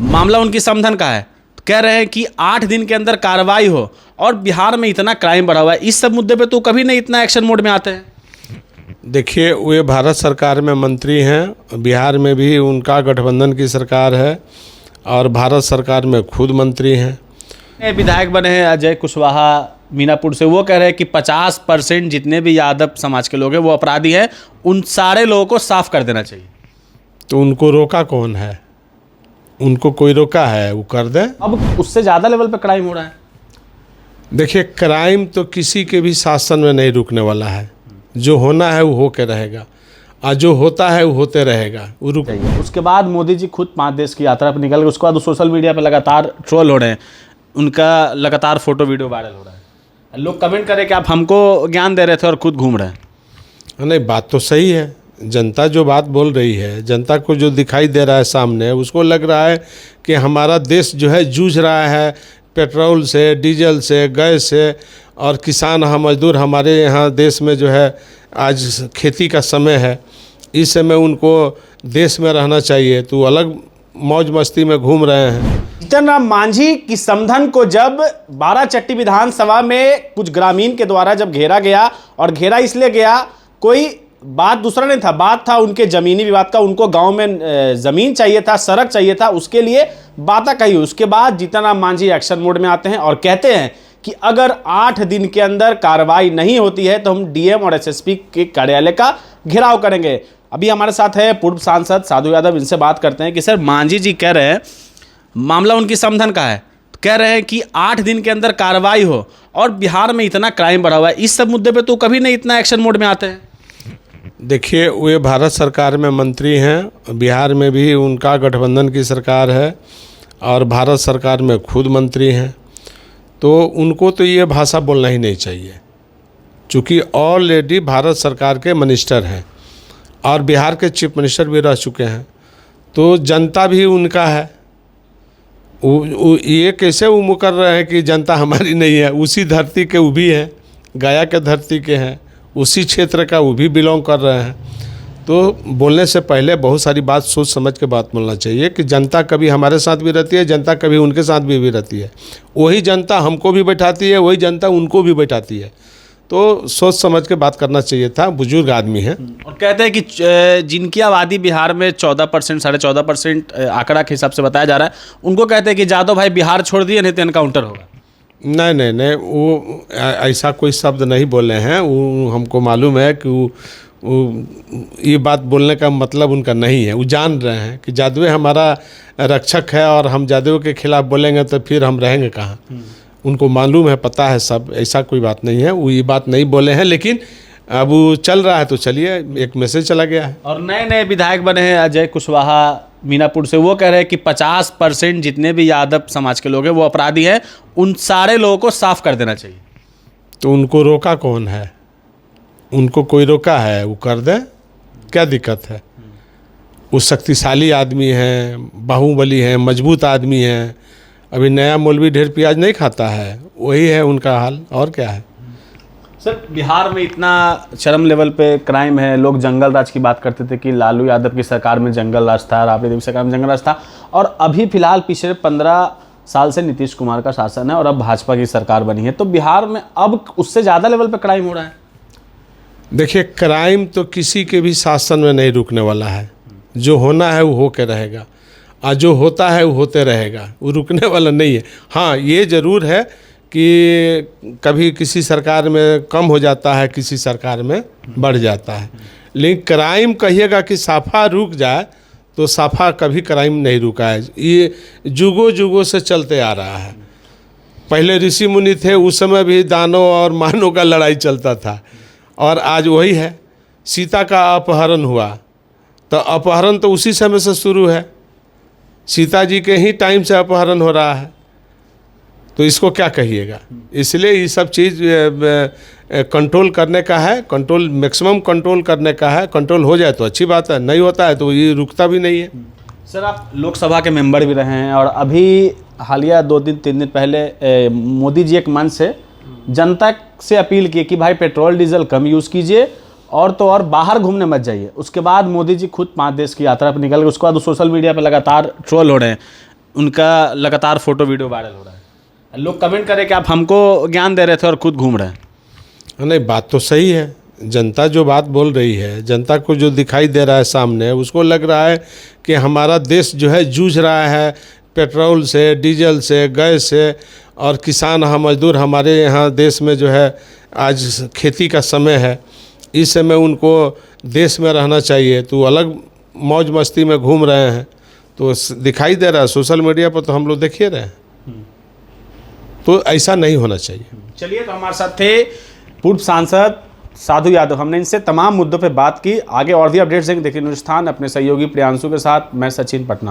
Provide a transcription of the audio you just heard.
मामला उनकी समधन का है। कह रहे हैं कि 8 दिन के अंदर कार्रवाई हो, और बिहार में इतना क्राइम बढ़ा हुआ है, इस सब मुद्दे पे तो कभी नहीं इतना एक्शन मोड में आते हैं। देखिए, वे भारत सरकार में मंत्री हैं, बिहार में भी उनका गठबंधन की सरकार है और भारत सरकार में खुद मंत्री हैं। विधायक बने हैं अजय कुशवाहा मीनापुर से, वो कह रहे हैं कि 50% जितने भी यादव समाज के लोग हैं वो अपराधी हैं, उन सारे लोगों को साफ कर देना चाहिए। तो उनको रोका कौन है? उनको कोई रोका है? वो कर दे। अब उससे ज़्यादा लेवल पे क्राइम हो रहा है। देखिए, क्राइम तो किसी के भी शासन में नहीं रुकने वाला है। जो होना है वो होके रहेगा, और जो होता है वो होते रहेगा, वो रुक। उसके बाद मोदी जी खुद 5 देश की यात्रा पर निकल गए। उसके बाद सोशल मीडिया पर लगातार ट्रोल हो रहे हैं, उनका लगातार फोटो वीडियो वायरल हो रहा है। लोग कमेंट करें कि आप हमको ज्ञान दे रहे थे और खुद घूम रहे हैं। नहीं, बात तो सही है। जनता जो बात बोल रही है, जनता को जो दिखाई दे रहा है सामने, उसको लग रहा है कि हमारा देश जो है जूझ रहा है पेट्रोल से, डीजल से, गैस से, और किसान मजदूर हमारे यहाँ देश में जो है आज खेती का समय है, इस समय उनको देश में रहना चाहिए, तो अलग मौज मस्ती में घूम रहे हैं। जीतन राम मांझी की समधन को जब बाराचट्टी विधानसभा में कुछ ग्रामीण के द्वारा जब घेरा गया, और घेरा इसलिए गया, कोई बात दूसरा नहीं था, बात था उनके जमीनी विवाद का। उनको गांव में जमीन चाहिए था, सड़क चाहिए था, उसके लिए बातें कही। उसके बाद जीतन राम मांझी एक्शन मोड में आते हैं और कहते हैं कि अगर 8 दिन के अंदर कार्रवाई नहीं होती है तो हम डीएम और एसएसपी के कार्यालय का घेराव करेंगे। अभी हमारे साथ है पूर्व सांसद साधु यादव, इनसे बात करते हैं कि सर, मांझी जी कह रहे हैं मामला उनकी समधन का है। कह रहे हैं कि 8 दिन के अंदर कार्रवाई हो, और बिहार में इतना क्राइम बढ़ा हुआ है, इस सब मुद्दे पे तो कभी नहीं इतना एक्शन मोड में आते हैं। देखिए, वे भारत सरकार में मंत्री हैं, बिहार में भी उनका गठबंधन की सरकार है और भारत सरकार में खुद मंत्री हैं, तो उनको तो ये भाषा बोलना ही नहीं चाहिए, चूँकि ऑलरेडी भारत सरकार के मिनिस्टर हैं और बिहार के चीफ मिनिस्टर भी रह चुके हैं, तो जनता भी उनका है। ये कैसे वो मुकर रहे हैं कि जनता हमारी नहीं है? उसी धरती के वो भी हैं, गया के धरती के हैं, उसी क्षेत्र का वो भी बिलोंग कर रहे हैं। तो बोलने से पहले बहुत सारी बात सोच समझ के बात बोलना चाहिए कि जनता कभी हमारे साथ भी रहती है, जनता कभी उनके साथ भी रहती है। वही जनता हमको भी बैठाती है, वही जनता उनको भी बैठाती है। तो सोच समझ के बात करना चाहिए था। बुजुर्ग आदमी हैं और कहते हैं कि जिनकी आबादी बिहार में 14%, 14.5% आंकड़ा के हिसाब से बताया जा रहा है, उनको कहते हैं कि जादव भाई बिहार छोड़ दिए नहीं तो एनकाउंटर होगा। नहीं, वो ऐसा कोई शब्द नहीं बोले हैं। वो हमको मालूम है कि वो ये बात बोलने का मतलब उनका नहीं है। वो जान रहे हैं कि जादव हमारा रक्षक है, और हम जादव के खिलाफ बोलेंगे तो फिर हम रहेंगे कहाँ। उनको मालूम है, पता है सब, ऐसा कोई बात नहीं है। वो ये बात नहीं बोले हैं, लेकिन अब वो चल रहा है तो चलिए, एक मैसेज चला गया है। और नए नए विधायक बने हैं अजय कुशवाहा मीनापुर से, वो कह रहे हैं कि 50% जितने भी यादव समाज के लोग हैं वो अपराधी हैं, उन सारे लोगों को साफ कर देना चाहिए। तो उनको रोका कौन है? उनको कोई रोका है? वो कर दे, क्या दिक्कत है? वो शक्तिशाली आदमी हैं, बाहुबली हैं, मजबूत आदमी हैं। अभी नया मौलवी ढेर प्याज नहीं खाता है, वही है उनका हाल, और क्या है। सर, बिहार में इतना चरम लेवल पे क्राइम है। लोग जंगल राज की बात करते थे कि लालू यादव की सरकार में जंगल राज था, राबड़ी देवी सरकार में जंगल राज था, और अभी फिलहाल पिछले 15 साल से नीतीश कुमार का शासन है और अब भाजपा की सरकार बनी है, तो बिहार में अब उससे ज़्यादा लेवल पे क्राइम हो रहा है। देखिए, क्राइम तो किसी के भी शासन में नहीं रुकने वाला है। जो होना है वो होके रहेगा, और जो होता है वो होते रहेगा, वो रुकने वाला नहीं है। हाँ, ये ज़रूर है कि कभी किसी सरकार में कम हो जाता है, किसी सरकार में बढ़ जाता है, लेकिन क्राइम कहिएगा कि साफा रुक जाए तो साफा कभी क्राइम नहीं रुका है। ये जुगों जुगों से चलते आ रहा है। पहले ऋषि मुनि थे, उस समय भी दानों और मानव का लड़ाई चलता था, और आज वही है। सीता का अपहरण हुआ तो अपहरण तो उसी समय से शुरू है, सीता जी के ही टाइम से अपहरण हो रहा है, तो इसको क्या कहिएगा। इसलिए ये सब चीज़ कंट्रोल करने का है, कंट्रोल मैक्सिमम कंट्रोल करने का है। कंट्रोल हो जाए तो अच्छी बात है, नहीं होता है तो ये रुकता भी नहीं है। सर, आप लोकसभा के मेंबर भी रहे हैं, और अभी हालिया 2 दिन 3 दिन पहले मोदी जी एक मंच से जनता से अपील की कि भाई पेट्रोल डीजल कम यूज़ कीजिए, और तो और बाहर घूमने मत जाइए। उसके बाद मोदी जी खुद 5 देश की यात्रा पर निकल गए। उसके बाद सोशल मीडिया पर लगातार ट्रोल हो रहे हैं। उनका लगातार फोटो वीडियो वायरल हो रहा है, लोग कमेंट करें कि आप हमको ज्ञान दे रहे थे और खुद घूम रहे हैं। नहीं, बात तो सही है। जनता जो बात बोल रही है, जनता को जो दिखाई दे रहा है सामने, उसको लग रहा है कि हमारा देश जो है जूझ रहा है पेट्रोल से, डीजल से, गैस से, और किसान मजदूर हमारे यहाँ देश में जो है आज खेती का समय है, इस समय उनको देश में रहना चाहिए, तो अलग मौज मस्ती में घूम रहे हैं, तो दिखाई दे रहा है सोशल मीडिया पर, तो हम लोग देख ही रहे हैं। तो ऐसा नहीं होना चाहिए। चलिए, तो हमारे साथ थे पूर्व सांसद साधु यादव। हमने इनसे तमाम मुद्दों पे बात की। आगे और भी अपडेट्स देंगे। देखिए हिंदुस्तान अपने सहयोगी प्रियांशु के साथ, मैं सचिन पटना।